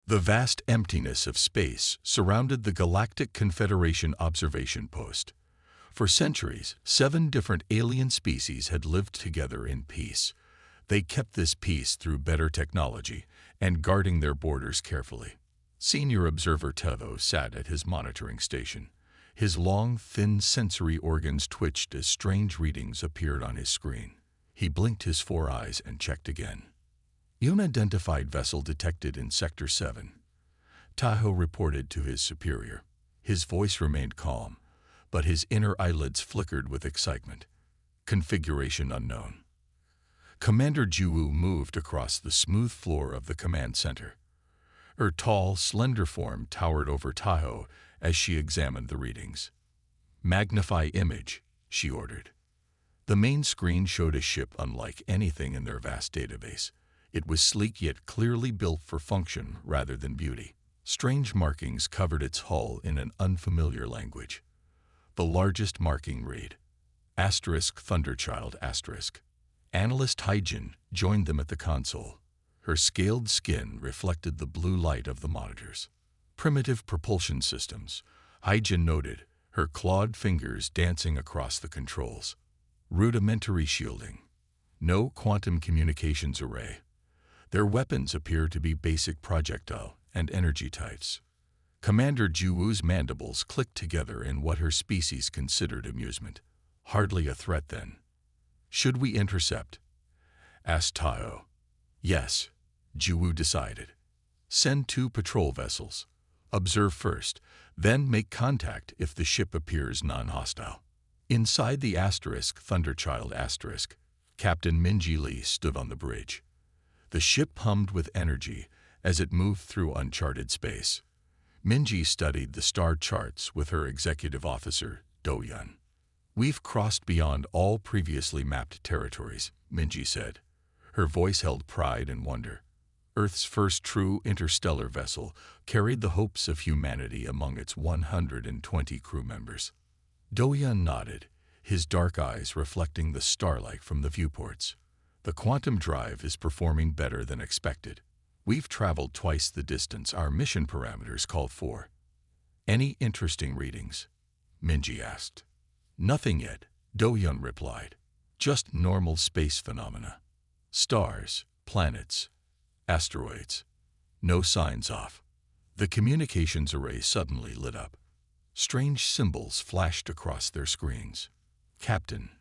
The vast emptiness of space surrounded the Galactic Confederation observation post. For centuries, 7 different alien species had lived together in peace. They kept this peace through better technology and guarding their borders carefully. Senior Observer Tevo sat at his monitoring station. His long, thin sensory organs twitched as strange readings appeared on his screen. He blinked his 4 eyes and checked again. Unidentified vessel detected in Sector 7. Tahoe reported to his superior. His voice remained calm, but his inner eyelids flickered with excitement. Configuration unknown. Commander Juwu moved across the smooth floor of the command center. Her tall, slender form towered over Tahoe as she examined the readings. "Magnify image," she ordered. The main screen showed a ship unlike anything in their vast database. It was sleek yet clearly built for function rather than beauty. Strange markings covered its hull in an unfamiliar language. The largest marking read, *Thunderchild*. Analyst Hyjin joined them at the console. Her scaled skin reflected the blue light of the monitors. Primitive propulsion systems, Hyjin noted, her clawed fingers dancing across the controls. Rudimentary shielding. No quantum communications array. Their weapons appear to be basic projectile and energy types. Commander Juwu's mandibles clicked together in what her species considered amusement. "Hardly a threat, then." "Should we intercept?" asked Tahoe. "Yes," Juwu decided. "Send 2 patrol vessels. Observe first, then make contact if the ship appears non-hostile." Inside the Thunderchild*, Captain Minji Lee stood on the bridge. The ship hummed with energy as it moved through uncharted space. Minji studied the star charts with her executive officer, Do-Yun. "We've crossed beyond all previously mapped territories," Minji said. Her voice held pride and wonder. Earth's first true interstellar vessel carried the hopes of humanity among its 120 crew members. Do-Yun nodded, his dark eyes reflecting the starlight from the viewports. "The quantum drive is performing better than expected. We've traveled twice the distance our mission parameters called for." "Any interesting readings?" Minji asked. "Nothing yet," Do-Yun replied. "Just normal space phenomena. Stars, planets, asteroids. No signs off." The communications array suddenly lit up. Strange symbols flashed across their screens. "Captain,"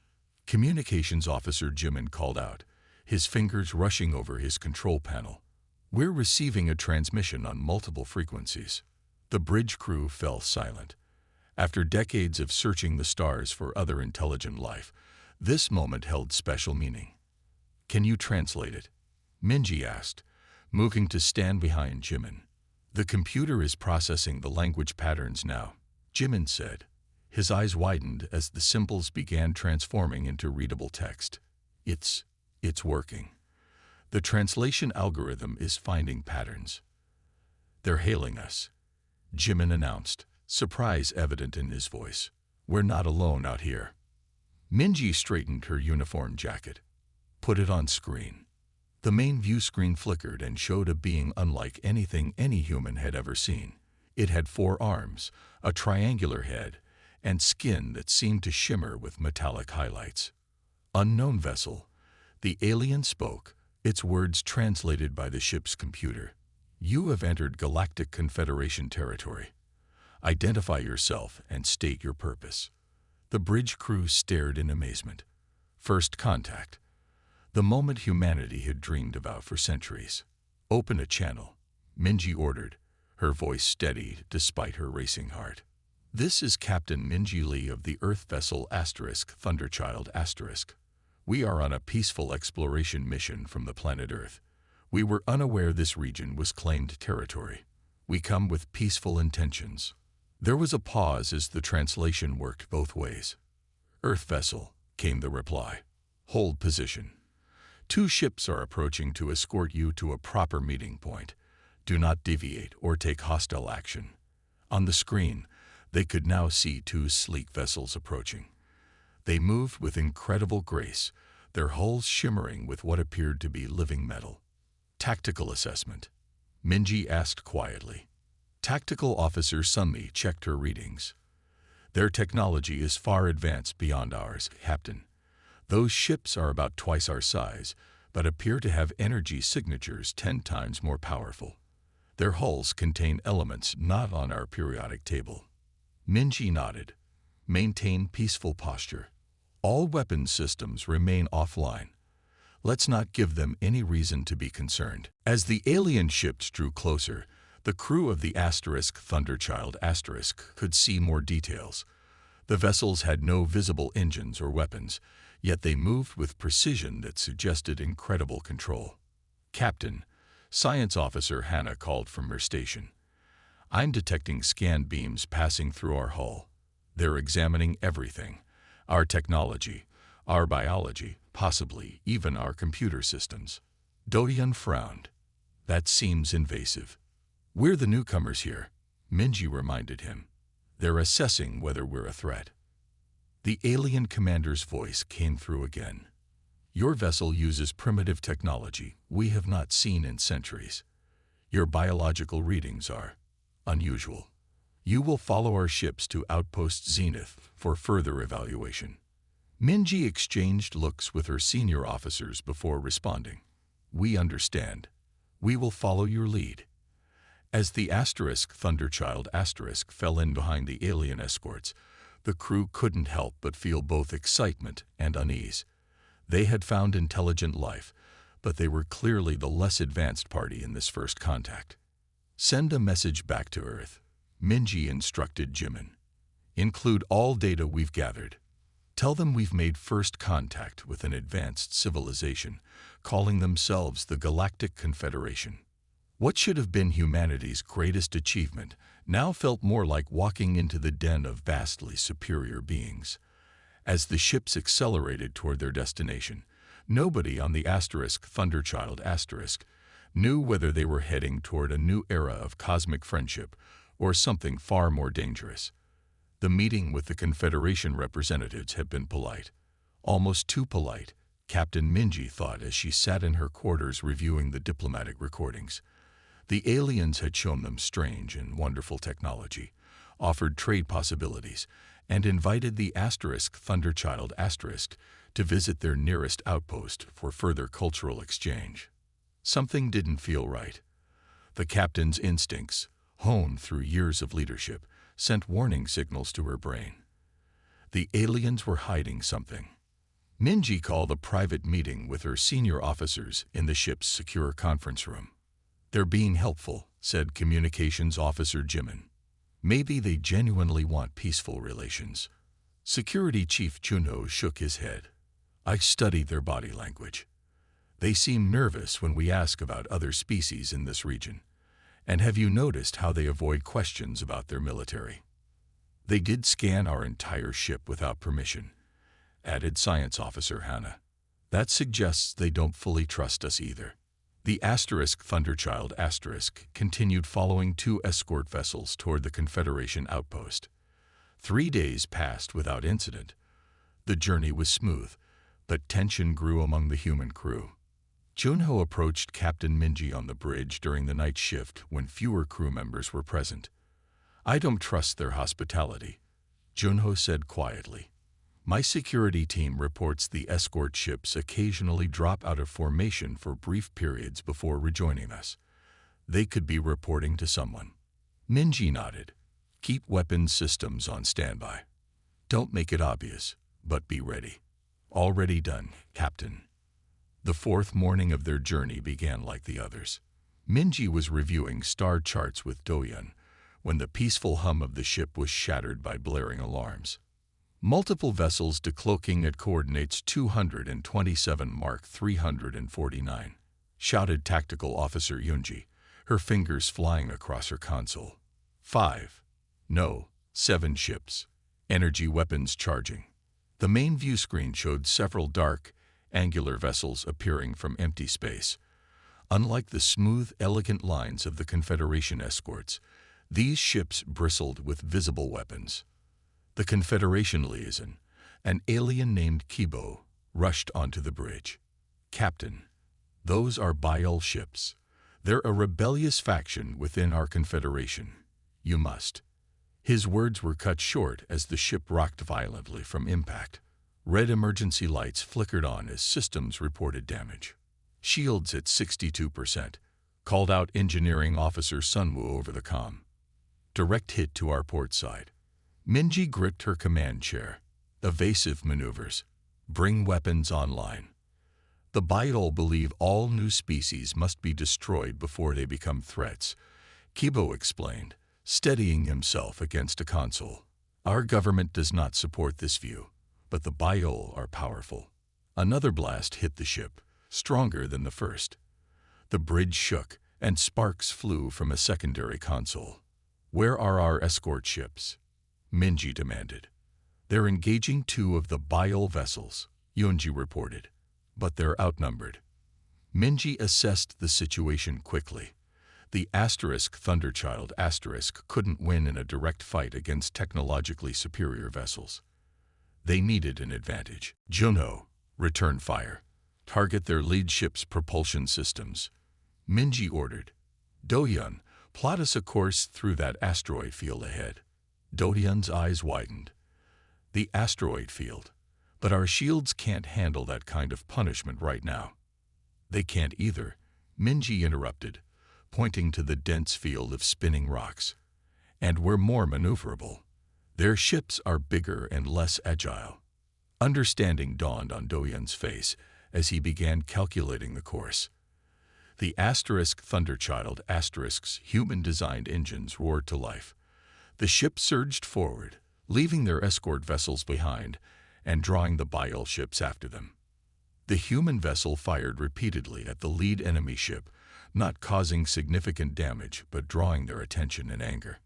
Communications Officer Jimin called out, his fingers rushing over his control panel. "We're receiving a transmission on multiple frequencies." The bridge crew fell silent. After decades of searching the stars for other intelligent life, this moment held special meaning. "Can you translate it?" Minji asked, moving to stand behind Jimin. "The computer is processing the language patterns now," Jimin said. His eyes widened as the symbols began transforming into readable text. It's working. The translation algorithm is finding patterns." "They're hailing us," Jimin announced, surprise evident in his voice. "We're not alone out here." Minji straightened her uniform jacket. "Put it on screen." The main view screen flickered and showed a being unlike anything any human had ever seen. It had 4 arms, a triangular head, and skin that seemed to shimmer with metallic highlights. "Unknown vessel," the alien spoke, its words translated by the ship's computer. "You have entered Galactic Confederation territory. Identify yourself and state your purpose." The bridge crew stared in amazement. First contact. The moment humanity had dreamed about for centuries. "Open a channel," Minji ordered, her voice steady despite her racing heart. "This is Captain Minji Lee of the Earth vessel *Thunderchild*. We are on a peaceful exploration mission from the planet Earth. We were unaware this region was claimed territory. We come with peaceful intentions." There was a pause as the translation worked both ways. "Earth vessel," came the reply. "Hold position. 2 ships are approaching to escort you to a proper meeting point. Do not deviate or take hostile action." On the screen, they could now see 2 sleek vessels approaching. They moved with incredible grace, their hulls shimmering with what appeared to be living metal. "Tactical assessment." Minji asked quietly. Tactical Officer Sunmi checked her readings. Their technology is far advanced beyond ours, Captain. Those ships are about twice our size, but appear to have energy signatures 10 times more powerful. Their hulls contain elements not on our periodic table. Minji nodded. Maintain peaceful posture. All weapons systems remain offline. Let's not give them any reason to be concerned. As the alien ships drew closer, the crew of the Thunderchild could see more details. The vessels had no visible engines or weapons, yet they moved with precision that suggested incredible control. Captain, Science Officer Hannah called from her station. I'm detecting scan beams passing through our hull. They're examining everything. Our technology, our biology, possibly even our computer systems. Doyan frowned. That seems invasive. We're the newcomers here, Minji reminded him. They're assessing whether we're a threat. The alien commander's voice came through again. Your vessel uses primitive technology we have not seen in centuries. Your biological readings are unusual. You will follow our ships to Outpost Zenith for further evaluation. Minji exchanged looks with her senior officers before responding. We understand. We will follow your lead. As the Thunderchild fell in behind the alien escorts, the crew couldn't help but feel both excitement and unease. They had found intelligent life, but they were clearly the less advanced party in this first contact. Send a message back to Earth, Minji instructed Jimin. Include all data we've gathered. Tell them we've made first contact with an advanced civilization, calling themselves the Galactic Confederation. What should have been humanity's greatest achievement now felt more like walking into the den of vastly superior beings. As the ships accelerated toward their destination, nobody on the Thunderchild knew whether they were heading toward a new era of cosmic friendship or something far more dangerous. The meeting with the Confederation representatives had been polite. Almost too polite, Captain Minji thought as she sat in her quarters reviewing the diplomatic recordings. The aliens had shown them strange and wonderful technology, offered trade possibilities, and invited the Thunderchild to visit their nearest outpost for further cultural exchange. Something didn't feel right. The captain's instincts, honed through years of leadership, sent warning signals to her brain. The aliens were hiding something. Minji called a private meeting with her senior officers in the ship's secure conference room. They're being helpful, said Communications Officer Jimin. Maybe they genuinely want peaceful relations. Security Chief Junho shook his head. I studied their body language. They seem nervous when we ask about other species in this region. And have you noticed how they avoid questions about their military? They did scan our entire ship without permission, added Science Officer Hannah. That suggests they don't fully trust us either. The Thunderchild continued following 2 escort vessels toward the Confederation outpost. 3 days passed without incident. The journey was smooth, but tension grew among the human crew. Junho approached Captain Minji on the bridge during the night shift when fewer crew members were present. I don't trust their hospitality, Junho said quietly. My security team reports the escort ships occasionally drop out of formation for brief periods before rejoining us. They could be reporting to someone. Minji nodded. Keep weapons systems on standby. Don't make it obvious, but be ready. Already done, Captain. The 4th morning of their journey began like the others. Minji was reviewing star charts with Doyan when the peaceful hum of the ship was shattered by blaring alarms. Multiple vessels decloaking at coordinates 227 Mark 349, shouted Tactical Officer Yunji, her fingers flying across her console. 5. No, 7 ships. Energy weapons charging. The main view screen showed several dark, angular vessels appearing from empty space. Unlike the smooth, elegant lines of the Confederation escorts, these ships bristled with visible weapons. The Confederation liaison, an alien named Kibo, rushed onto the bridge. Captain, those are Biol ships. They're a rebellious faction within our confederation. You must." His words were cut short as the ship rocked violently from impact. Red emergency lights flickered on as systems reported damage. "Shields at 62%, called out Engineering Officer Sunwoo over the comm. "Direct hit to our port side." Minji gripped her command chair. "Evasive maneuvers. Bring weapons online." The Baiol believe all new species must be destroyed before they become threats, Kibo explained, steadying himself against a console. "Our government does not support this view, but the Baiol are powerful." Another blast hit the ship, stronger than the first. The bridge shook, and sparks flew from a secondary console. "Where are our escort ships?" Minji demanded. "They're engaging 2 of the Baiol vessels," Yunji reported, "but they're outnumbered." Minji assessed the situation quickly. The Thunderchild couldn't win in a direct fight against technologically superior vessels. They needed an advantage. "Juno, return fire. Target their lead ship's propulsion systems," Minji ordered. "Dohyun, plot us a course through that asteroid field ahead." Dohyun's eyes widened. "The asteroid field? But our shields can't handle that kind of punishment right now." "They can't either," Minji interrupted, pointing to the dense field of spinning rocks. "And we're more maneuverable. Their ships are bigger and less agile." Understanding dawned on Dohyun's face as he began calculating the course. The Thunderchild's human-designed engines roared to life. The ship surged forward, leaving their escort vessels behind and drawing the Baiol ships after them. The human vessel fired repeatedly at the lead enemy ship, not causing significant damage but drawing their attention and anger.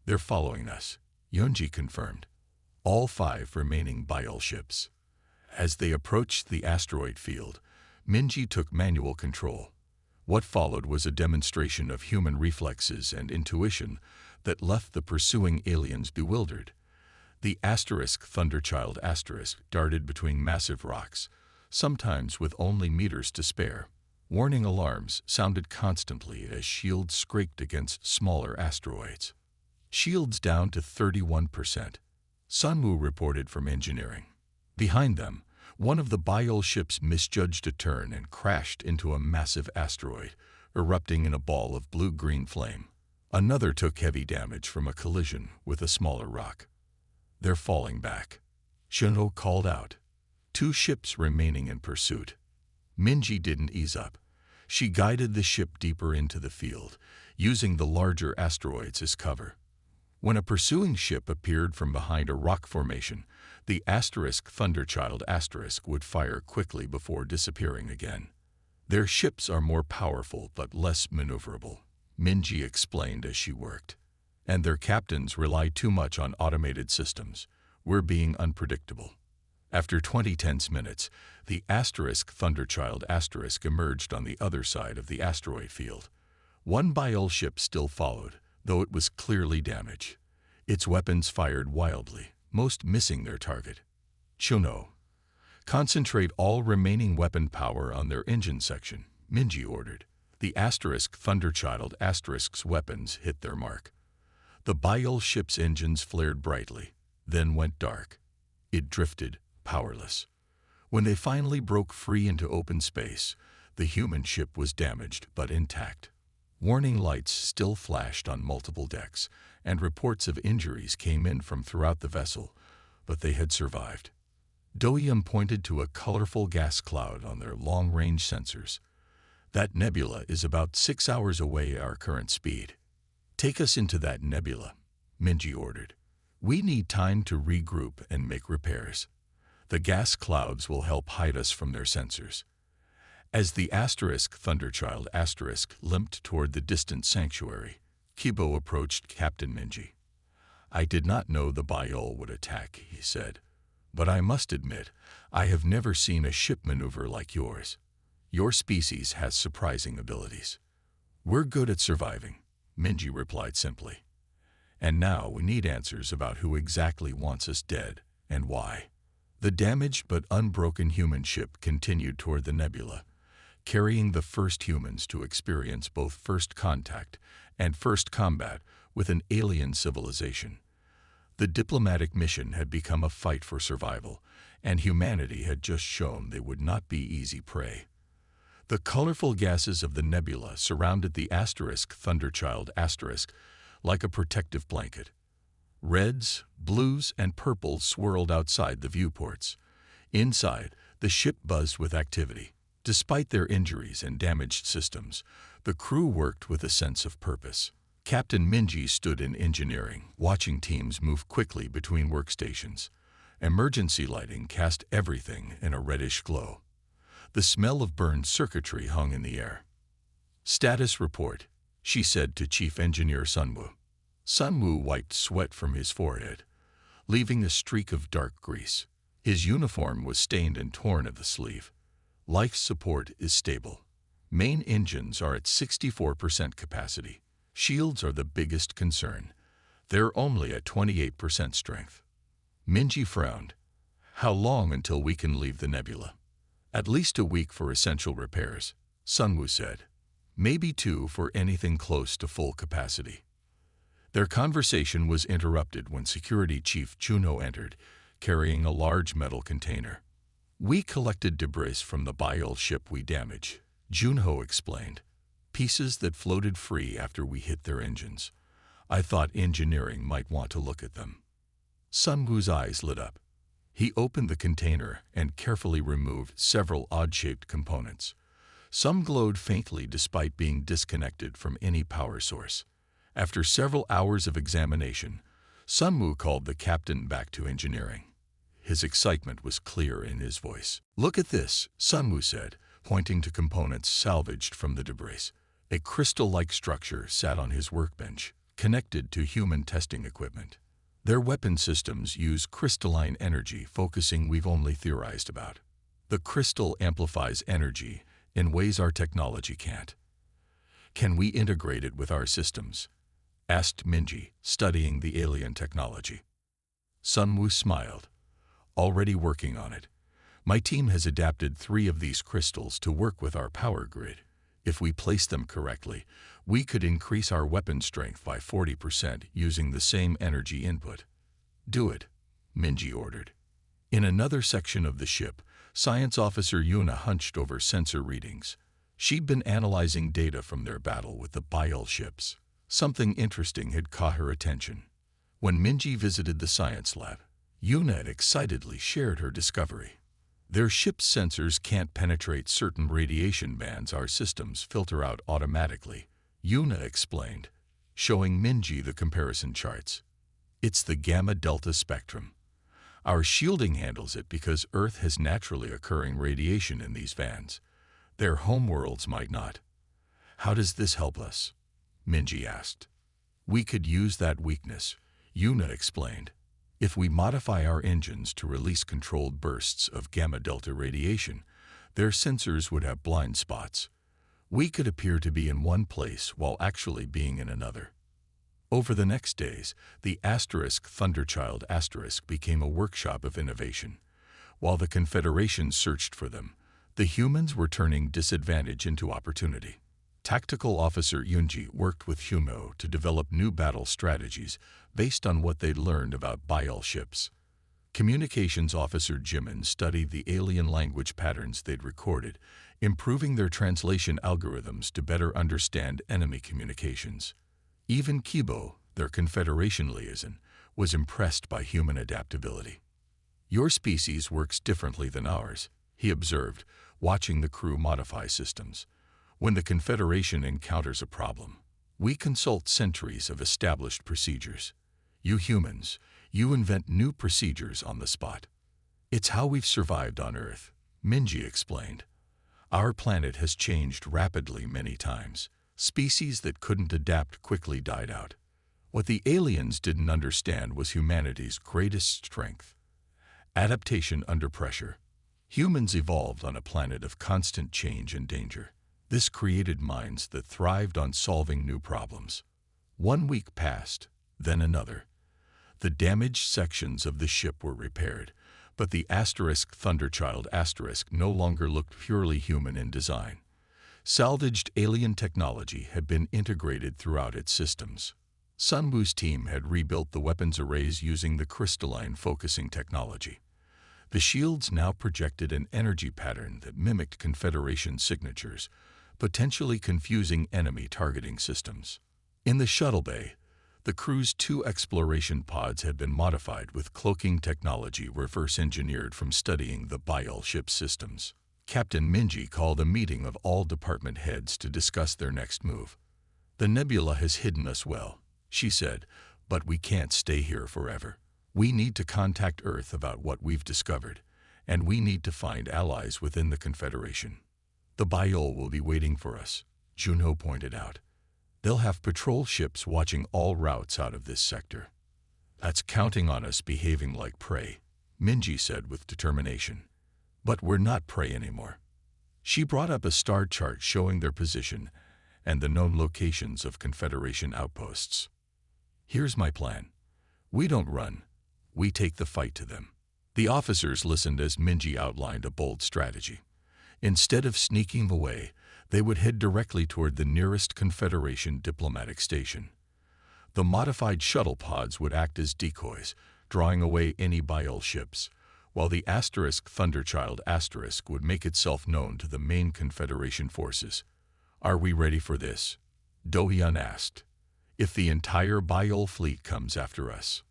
"They're following us," Yunji confirmed. All 5 remaining Baiol ships. As they approached the asteroid field, Minji took manual control. What followed was a demonstration of human reflexes and intuition that left the pursuing aliens bewildered. The Thunderchild darted between massive rocks, sometimes with only meters to spare. Warning alarms sounded constantly as shields scraped against smaller asteroids. "Shields down to 31%, Sunwoo reported from engineering. Behind them, one of the Baiol ships misjudged a turn and crashed into a massive asteroid, erupting in a ball of blue-green flame. Another took heavy damage from a collision with a smaller rock. "They're falling back," Shino called out. 2 ships remaining in pursuit. Minji didn't ease up. She guided the ship deeper into the field, using the larger asteroids as cover. When a pursuing ship appeared from behind a rock formation, the Thunderchild would fire quickly before disappearing again. "Their ships are more powerful but less maneuverable," Minji explained as she worked. "And their captains rely too much on automated systems. We're being unpredictable." After 20 tense minutes, the Thunderchild emerged on the other side of the asteroid field. One Baiol ship still followed, though it was clearly damaged. Its weapons fired wildly, most missing their target. "Chuno, concentrate all remaining weapon power on their engine section," Minji ordered. The Thunderchild's weapons hit their mark. The Baiol ship's engines flared brightly, then went dark. It drifted, powerless. When they finally broke free into open space, the human ship was damaged but intact. Warning lights still flashed on multiple decks, and reports of injuries came in from throughout the vessel, but they had survived. Dohyun pointed to a colorful gas cloud on their long-range sensors. "That nebula is about 6 hours away at our current speed." "Take us into that nebula," Minji ordered. "We need time to regroup and make repairs. The gas clouds will help hide us from their sensors." As the Thunderchild limped toward the distant sanctuary, Kibo approached Captain Minji. "I did not know the Baiol would attack," he said. "But I must admit, I have never seen a ship maneuver like yours. Your species has surprising abilities." "We're good at surviving," Minji replied simply. "And now we need answers about who exactly wants us dead and why." The damaged but unbroken human ship continued toward the nebula, carrying the first humans to experience both first contact and first combat with an alien civilization. The diplomatic mission had become a fight for survival, and humanity had just shown they would not be easy prey. The colorful gases of the nebula surrounded the Thunderchild like a protective blanket. Reds, blues, and purples swirled outside the viewports. Inside, the ship buzzed with activity. Despite their injuries and damaged systems, the crew worked with a sense of purpose. Captain Minji stood in engineering, watching teams move quickly between workstations. Emergency lighting cast everything in a reddish glow. The smell of burned circuitry hung in the air. "Status report," she said to Chief Engineer Sunwoo. Sunwoo wiped sweat from his forehead, leaving a streak of dark grease. His uniform was stained and torn at the sleeve. "Life support is stable. Main engines are at 64% capacity. Shields are the biggest concern. They're only at 28% strength." Minji frowned. "How long until we can leave the nebula?" "At least a week for essential repairs," Sunwoo said. "Maybe 2 for anything close to full capacity." Their conversation was interrupted when Security Chief Juno entered, carrying a large metal container. "We collected debris from the Biol ship we damaged," Junho explained. "Pieces that floated free after we hit their engines. I thought engineering might want to look at them." Sunwoo's eyes lit up. He opened the container and carefully removed several odd-shaped components. Some glowed faintly despite being disconnected from any power source. After several hours of examination, Sunwoo called the captain back to engineering. His excitement was clear in his voice. "Look at this," Sunwoo said, pointing to components salvaged from the debris. A crystal-like structure sat on his workbench, connected to human testing equipment. Their weapon systems use crystalline energy, focusing we've only theorized about. The crystal amplifies energy in ways our technology can't. "Can we integrate it with our systems?" asked Minji, studying the alien technology. Sunwoo smiled. "Already working on it. My team has adapted 3 of these crystals to work with our power grid. If we place them correctly, we could increase our weapon strength by 40% using the same energy input." "Do it," Minji ordered. In another section of the ship, Science Officer Yuna hunched over sensor readings. She'd been analyzing data from their battle with the Biol ships. Something interesting had caught her attention. When Minji visited the science lab, Yuna excitedly shared her discovery. "Their ship's sensors can't penetrate certain radiation bands our systems filter out automatically," Yuna explained, showing Minji the comparison charts. "It's the gamma-delta spectrum. Our shielding handles it because Earth has naturally occurring radiation in these bands. Their homeworlds might not." "How does this help us?" Minji asked. "We could use that weakness," Yuna explained. "If we modify our engines to release controlled bursts of gamma-delta radiation, their sensors would have blind spots. We could appear to be in one place while actually being in another." Over the next days, the Thunderchild became a workshop of innovation. While the Confederation searched for them, the humans were turning disadvantage into opportunity. Tactical Officer Yunji worked with Humo to develop new battle strategies based on what they'd learned about Biol ships. Communications Officer Jimin studied the alien language patterns they'd recorded, improving their translation algorithms to better understand enemy communications. Even Kibo, their Confederation liaison, was impressed by human adaptability. "Your species works differently than ours," he observed, watching the crew modify systems. "When the Confederation encounters a problem, we consult centuries of established procedures. You humans, you invent new procedures on the spot. It's how we've survived on Earth," Minji explained. "Our planet has changed rapidly many times. Species that couldn't adapt quickly died out. What the aliens didn't understand was humanity's greatest strength: adaptation under pressure. Humans evolved on a planet of constant change and danger. This created minds that thrived on solving new problems." 1 week passed, then another. The damaged sections of the ship were repaired, but the Thunderchild no longer looked purely human in design. Salvaged alien technology had been integrated throughout its systems. Sunwoo's team had rebuilt the weapons arrays using the crystalline focusing technology. The shields now projected an energy pattern that mimicked Confederation signatures, potentially confusing enemy targeting systems. In the shuttle bay, the crew's 2 exploration pods had been modified with cloaking technology reverse-engineered from studying the Biol ship systems. Captain Minji called a meeting of all department heads to discuss their next move. "The nebula has hidden us well," she said, "but we can't stay here forever. We need to contact Earth about what we've discovered, and we need to find allies within the Confederation." "The Biol will be waiting for us," Junho pointed out. "They'll have patrol ships watching all routes out of this sector." "That's counting on us behaving like prey," Minji said with determination. "But we're not prey anymore." She brought up a star chart showing their position and the known locations of Confederation outposts. "Here's my plan. We don't run. We take the fight to them." The officers listened as Minji outlined a bold strategy. Instead of sneaking away, they would head directly toward the nearest Confederation diplomatic station. The modified shuttle pods would act as decoys, drawing away any Biol ships, while the Thunderchild would make itself known to the main Confederation forces. "Are we ready for this?" Do-hyun asked. "If the entire Biol fleet comes after us."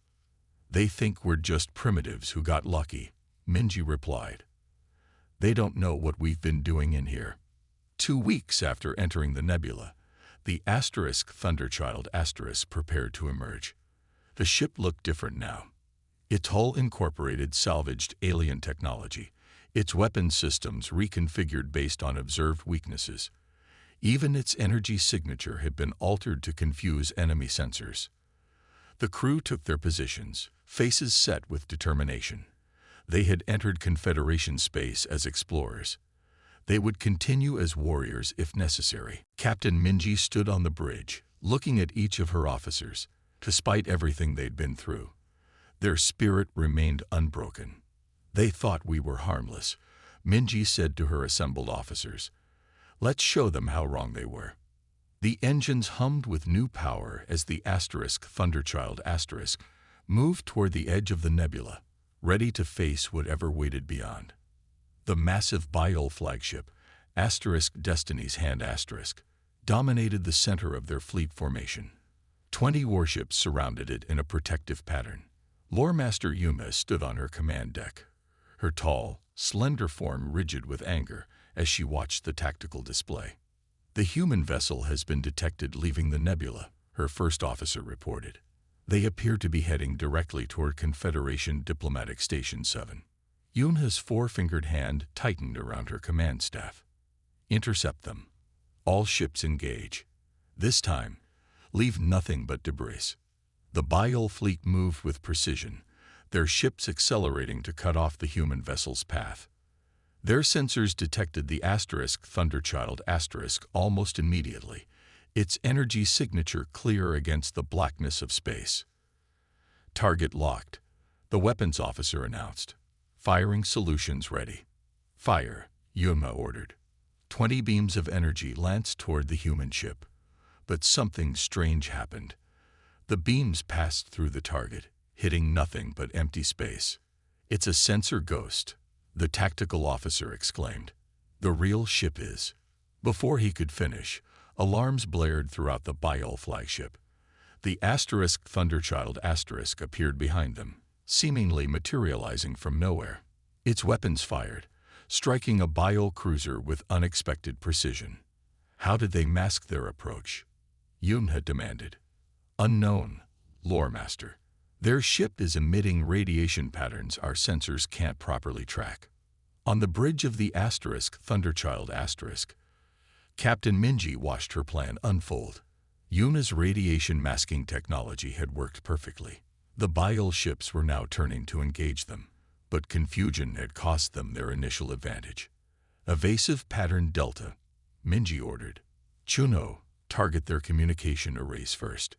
"They think we're just primitives who got lucky," Minji replied. "They don't know what we've been doing in here." 2 weeks after entering the nebula, the Thunderchild prepared to emerge. The ship looked different now. Its hull incorporated salvaged alien technology, its weapon systems reconfigured based on observed weaknesses. Even its energy signature had been altered to confuse enemy sensors. The crew took their positions, faces set with determination. They had entered Confederation space as explorers. They would continue as warriors if necessary. Captain Minji stood on the bridge, looking at each of her officers. Despite everything they'd been through, their spirit remained unbroken. "They thought we were harmless," Minji said to her assembled officers. "Let's show them how wrong they were." The engines hummed with new power as the Thunderchild moved toward the edge of the nebula, ready to face whatever waited beyond. The massive Biol flagship, Destiny's Hand dominated the center of their fleet formation. 20 warships surrounded it in a protective pattern. Lore Master Yuma stood on her command deck, her tall, slender form rigid with anger as she watched the tactical display. "The human vessel has been detected leaving the nebula," her first officer reported. "They appear to be heading directly toward Confederation Diplomatic Station 7. Yunha's 4-fingered hand tightened around her command staff. "Intercept them. All ships engage. This time, leave nothing but debris." The Biol fleet moved with precision, their ships accelerating to cut off the human vessel's path. Their sensors detected the Thunderchild almost immediately, its energy signature clear against the blackness of space. "Target locked," the weapons officer announced. "Firing solutions ready." "Fire," Yuma ordered. 20 beams of energy lanced toward the human ship. But something strange happened. The beams passed through the target, hitting nothing but empty space. "It's a sensor ghost," the tactical officer exclaimed. "The real ship is." Before he could finish, alarms blared throughout the Biol flagship. The Thunderchild appeared behind them, seemingly materializing from nowhere. Its weapons fired, striking a Biol cruiser with unexpected precision. "How did they mask their approach?" Yoon had demanded. "Unknown, Lore Master. Their ship is emitting radiation patterns our sensors can't properly track." On the bridge of the Thunderchild Captain Minji watched her plan unfold. Yuna's radiation masking technology had worked perfectly. The Biol ships were now turning to engage them, but confusion had cost them their initial advantage. "Evasive pattern Delta," Minji ordered. "Chuno, target their communication arrays first."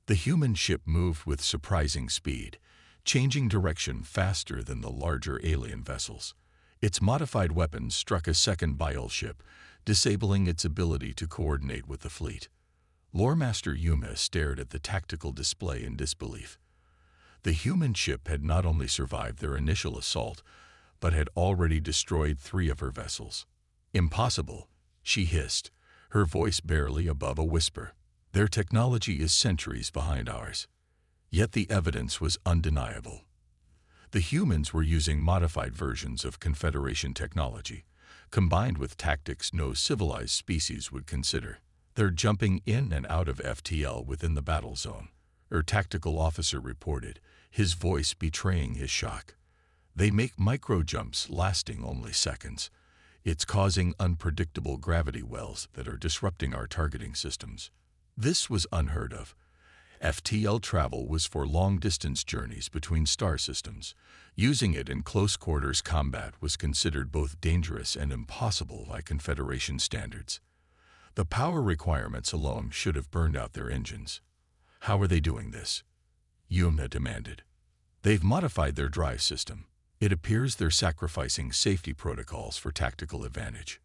The human ship moved with surprising speed, changing direction faster than the larger alien vessels. Its modified weapons struck a second Biol ship, disabling its ability to coordinate with the fleet. Loremaster Yuma stared at the tactical display in disbelief. The human ship had not only survived their initial assault, but had already destroyed 3 of her vessels. "Impossible," she hissed, her voice barely above a whisper. "Their technology is centuries behind ours." Yet the evidence was undeniable. The humans were using modified versions of Confederation technology, combined with tactics no civilized species would consider. "They're jumping in and out of FTL within the battle zone," her tactical officer reported, his voice betraying his shock. "They make micro-jumps lasting only seconds. It's causing unpredictable gravity wells that are disrupting our targeting systems." This was unheard of. FTL travel was for long-distance journeys between star systems. Using it in close-quarters combat was considered both dangerous and impossible by Confederation standards. The power requirements alone should have burned out their engines. "How are they doing this?" Yuma demanded. "They've modified their drive system. It appears they're sacrificing safety protocols for tactical advantage."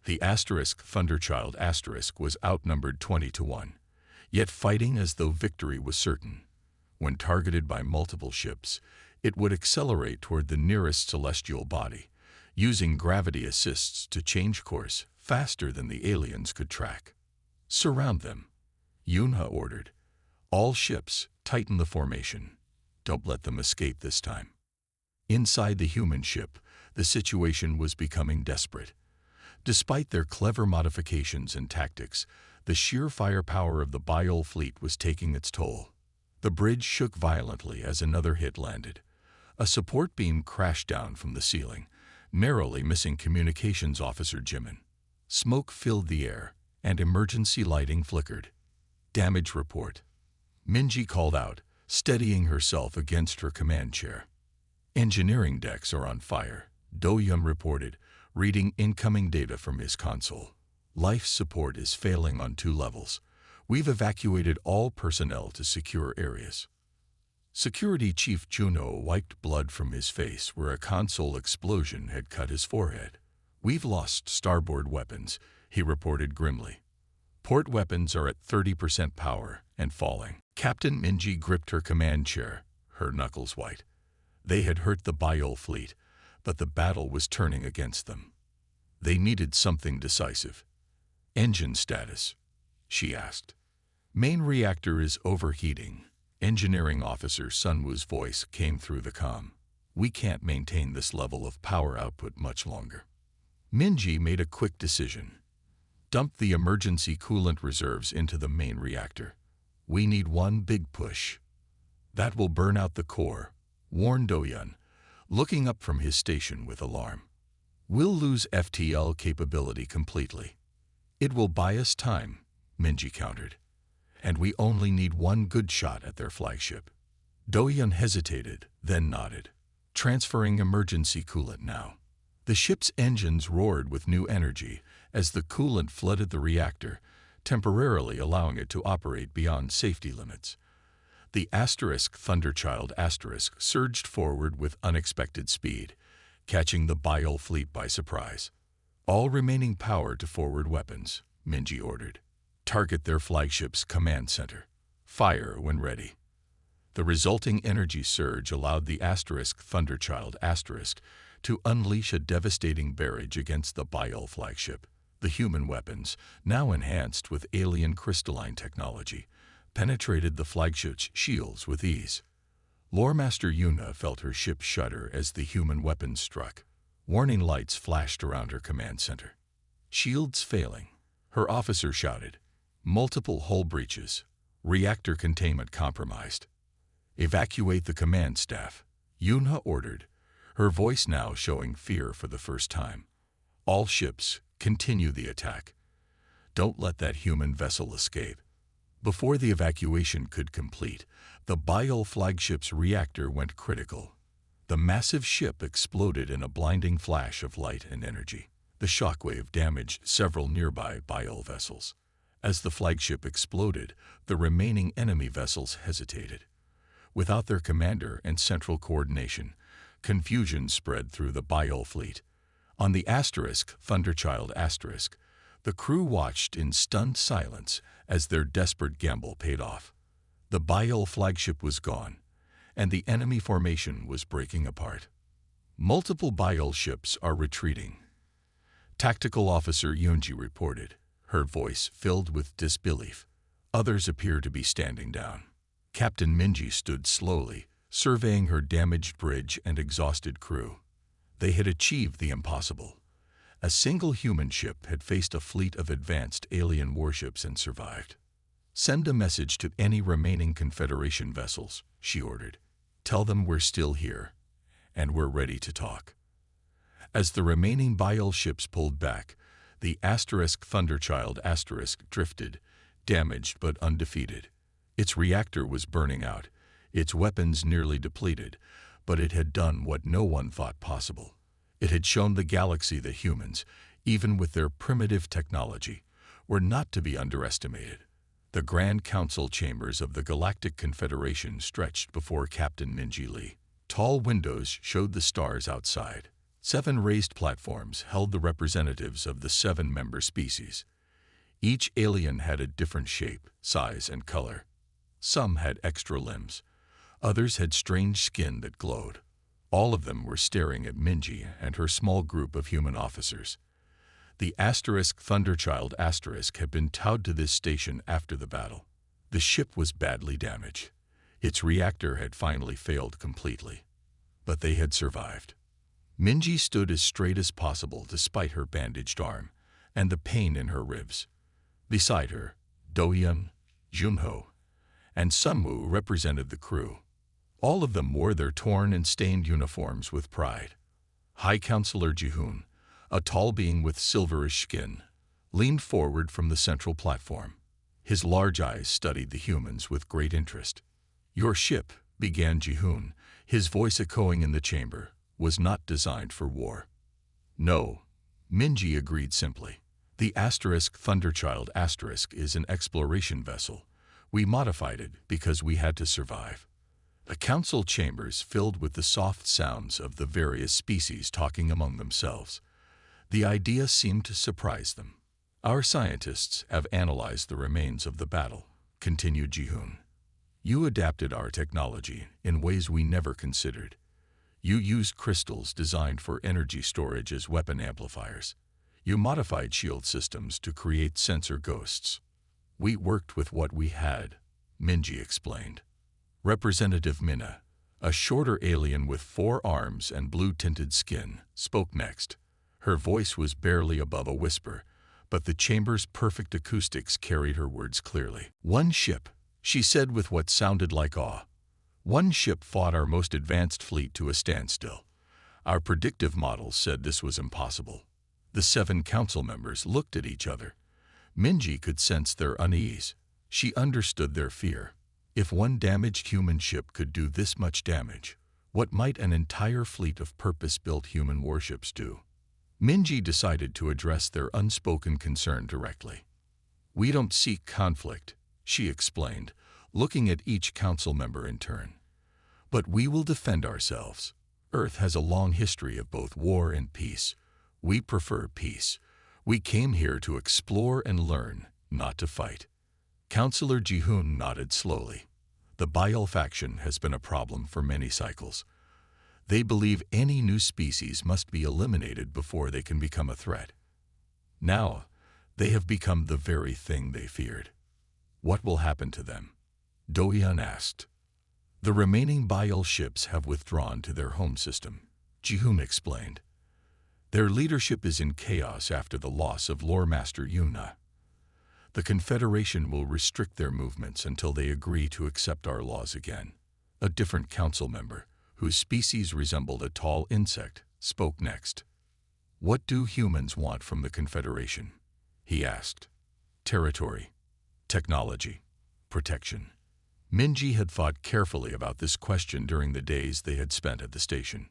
The Thunderchild was outnumbered 20-1. Yet fighting as though victory was certain. When targeted by multiple ships, it would accelerate toward the nearest celestial body, using gravity assists to change course faster than the aliens could track. "Surround them," Yunha ordered. "All ships, tighten the formation. Don't let them escape this time." Inside the human ship, the situation was becoming desperate. Despite their clever modifications and tactics, the sheer firepower of the Biol fleet was taking its toll. The bridge shook violently as another hit landed. A support beam crashed down from the ceiling, narrowly missing Communications Officer Jimin. Smoke filled the air, and emergency lighting flickered. "Damage report," Minji called out, steadying herself against her command chair. "Engineering decks are on fire," Do-Yun reported, reading incoming data from his console. "Life support is failing on 2 levels. We've evacuated all personnel to secure areas." Security Chief Juno wiped blood from his face where a console explosion had cut his forehead. "We've lost starboard weapons," he reported grimly. "Port weapons are at 30% power and falling." Captain Minji gripped her command chair, her knuckles white. They had hurt the Biol fleet, but the battle was turning against them. They needed something decisive. "Engine status?" she asked. "Main reactor is overheating." Engineering Officer Sunwoo's voice came through the comm. "We can't maintain this level of power output much longer." Minji made a quick decision. "Dump the emergency coolant reserves into the main reactor. We need one big push. That will burn out the core," warned Do-Yun, looking up from his station with alarm. "We'll lose FTL capability completely." "It will buy us time," Minji countered. "And we only need one good shot at their flagship." Do-Yun hesitated, then nodded. "Transferring emergency coolant now." The ship's engines roared with new energy as the coolant flooded the reactor, temporarily allowing it to operate beyond safety limits. The Thunderchild surged forward with unexpected speed, catching the Biol fleet by surprise. "All remaining power to forward weapons," Minji ordered. "Target their flagship's command center. Fire when ready." The resulting energy surge allowed the Thunderchild to unleash a devastating barrage against the Biol flagship. The human weapons, now enhanced with alien crystalline technology, penetrated the flagship's shields with ease. Loremaster Yuna felt her ship shudder as the human weapons struck. Warning lights flashed around her command center. "Shields failing," her officer shouted. "Multiple hull breaches. Reactor containment compromised." "Evacuate the command staff," Yuna ordered, her voice now showing fear for the first time. "All ships, continue the attack. Don't let that human vessel escape." Before the evacuation could complete, the Biol flagship's reactor went critical. The massive ship exploded in a blinding flash of light and energy. The shockwave damaged several nearby Biol vessels. As the flagship exploded, the remaining enemy vessels hesitated. Without their commander and central coordination, confusion spread through the Biol fleet. On the Thunderchild, The crew watched in stunned silence as their desperate gamble paid off. The Biel flagship was gone, and the enemy formation was breaking apart. Multiple Biel ships are retreating, Tactical Officer Yunji reported, her voice filled with disbelief. Others appear to be standing down. Captain Minji stood slowly, surveying her damaged bridge and exhausted crew. They had achieved the impossible. A single human ship had faced a fleet of advanced alien warships and survived. "Send a message to any remaining Confederation vessels," she ordered. "Tell them we're still here, and we're ready to talk." As the remaining Biel ships pulled back, the Thunderchild drifted, damaged but undefeated. Its reactor was burning out, its weapons nearly depleted, but it had done what no one thought possible. It had shown the galaxy that humans, even with their primitive technology, were not to be underestimated. The Grand Council chambers of the Galactic Confederation stretched before Captain Minji Lee. Tall windows showed the stars outside. 7 raised platforms held the representatives of the 7 member species. Each alien had a different shape, size, and color. Some had extra limbs. Others had strange skin that glowed. All of them were staring at Minji and her small group of human officers. The Thunderchild had been towed to this station after the battle. The ship was badly damaged. Its reactor had finally failed completely. But they had survived. Minji stood as straight as possible despite her bandaged arm and the pain in her ribs. Beside her, Dohyun, Junho, and Sunwoo represented the crew. All of them wore their torn and stained uniforms with pride. High Counselor Jihoon, a tall being with silverish skin, leaned forward from the central platform. His large eyes studied the humans with great interest. "Your ship," began Jihoon, his voice echoing in the chamber, "was not designed for war." "No," Minji agreed simply. "The Thunderchild is an exploration vessel. We modified it because we had to survive." The council chambers filled with the soft sounds of the various species talking among themselves. The idea seemed to surprise them. "Our scientists have analyzed the remains of the battle," continued Jihoon. "You adapted our technology in ways we never considered. You used crystals designed for energy storage as weapon amplifiers. You modified shield systems to create sensor ghosts. We worked with what we had," Minji explained. Representative Minna, a shorter alien with 4 arms and blue-tinted skin, spoke next. Her voice was barely above a whisper, but the chamber's perfect acoustics carried her words clearly. "One ship," she said with what sounded like awe. "One ship fought our most advanced fleet to a standstill. Our predictive models said this was impossible." The 7 council members looked at each other. Minji could sense their unease. She understood their fear. If one damaged human ship could do this much damage, what might an entire fleet of purpose-built human warships do? Minji decided to address their unspoken concern directly. "We don't seek conflict," she explained, looking at each council member in turn. "But we will defend ourselves. Earth has a long history of both war and peace. We prefer peace. We came here to explore and learn, not to fight." Counselor Jihoon nodded slowly. "The Biel faction has been a problem for many cycles. They believe any new species must be eliminated before they can become a threat. Now, they have become the very thing they feared. What will happen to them?" Dohyun asked. "The remaining Biel ships have withdrawn to their home system," Jihoon explained. "Their leadership is in chaos after the loss of Lore Master Yuna. The Confederation will restrict their movements until they agree to accept our laws again." A different council member, whose species resembled a tall insect, spoke next. "What do humans want from the Confederation?" he asked. "Territory, technology, protection." Minji had thought carefully about this question during the days they had spent at the station.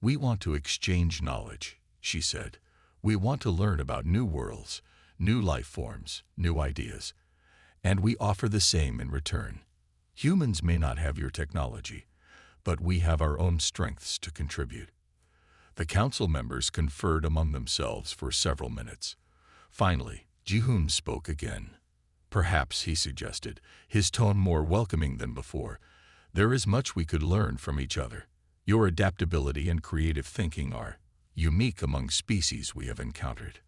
"We want to exchange knowledge," she said. "We want to learn about new worlds, new life forms, new ideas. And we offer the same in return. Humans may not have your technology, but we have our own strengths to contribute." The council members conferred among themselves for several minutes. Finally, Ji-hoon spoke again. Perhaps, he suggested, his tone more welcoming than before, there is much we could learn from each other. Your adaptability and creative thinking are unique among species we have encountered.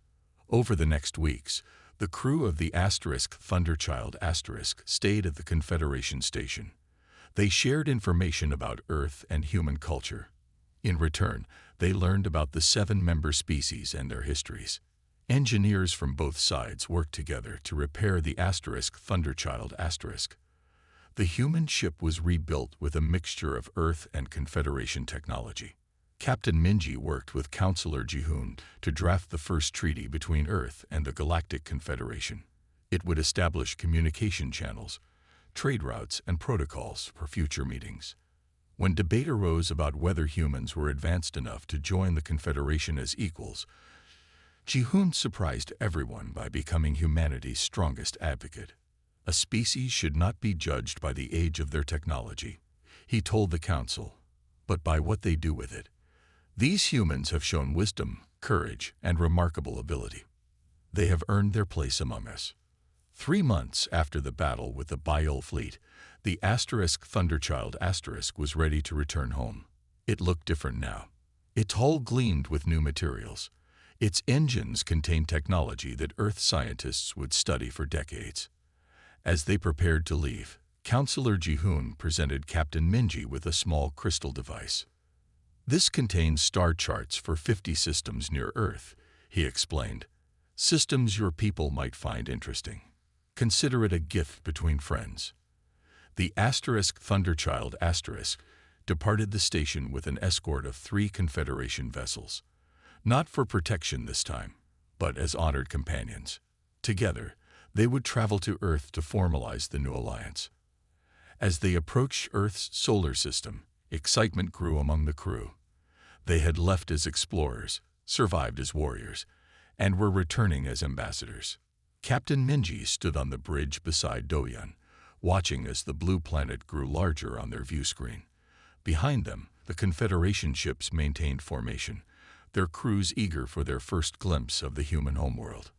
Over the next weeks, the crew of the Thunderchild stayed at the Confederation Station. They shared information about Earth and human culture. In return, they learned about the 7 member species and their histories. Engineers from both sides worked together to repair the Thunderchild. The human ship was rebuilt with a mixture of Earth and Confederation technology. Captain Minji worked with Counselor Ji-hoon to draft the first treaty between Earth and the Galactic Confederation. It would establish communication channels, trade routes, and protocols for future meetings. When debate arose about whether humans were advanced enough to join the Confederation as equals, Ji-hoon surprised everyone by becoming humanity's strongest advocate. A species should not be judged by the age of their technology, he told the council, but by what they do with it. These humans have shown wisdom, courage, and remarkable ability. They have earned their place among us. 3 months after the battle with the Biol fleet, the Thunderchild was ready to return home. It looked different now. Its hull gleamed with new materials. Its engines contained technology that Earth scientists would study for decades. As they prepared to leave, Counselor Ji-hoon presented Captain Minji with a small crystal device. This contains star charts for 50 systems near Earth, he explained. Systems your people might find interesting. Consider it a gift between friends. The Thunderchild departed the station with an escort of 3 Confederation vessels. Not for protection this time, but as honored companions. Together, they would travel to Earth to formalize the new alliance. As they approached Earth's solar system, excitement grew among the crew. They had left as explorers, survived as warriors, and were returning as ambassadors. Captain Minji stood on the bridge beside Do-yeon, watching as the blue planet grew larger on their view screen. Behind them, the Confederation ships maintained formation, their crews eager for their first glimpse of the human homeworld.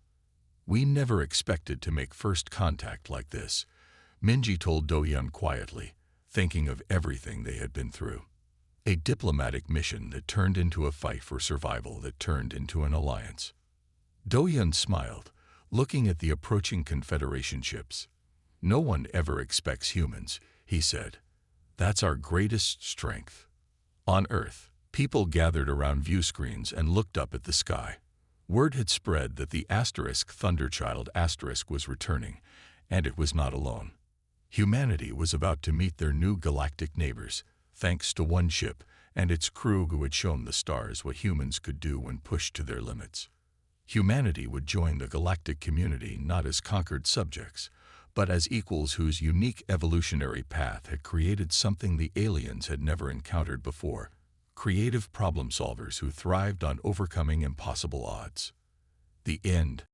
We never expected to make first contact like this, Minji told Do-yeon quietly, thinking of everything they had been through. A diplomatic mission that turned into a fight for survival that turned into an alliance. Do-yeon smiled, looking at the approaching Confederation ships. No one ever expects humans, he said. That's our greatest strength. On Earth, people gathered around view screens and looked up at the sky. Word had spread that the Thunderchild was returning, and it was not alone. Humanity was about to meet their new galactic neighbors, thanks to one ship and its crew who had shown the stars what humans could do when pushed to their limits. Humanity would join the galactic community not as conquered subjects, but as equals whose unique evolutionary path had created something the aliens had never encountered before, creative problem solvers who thrived on overcoming impossible odds. The end.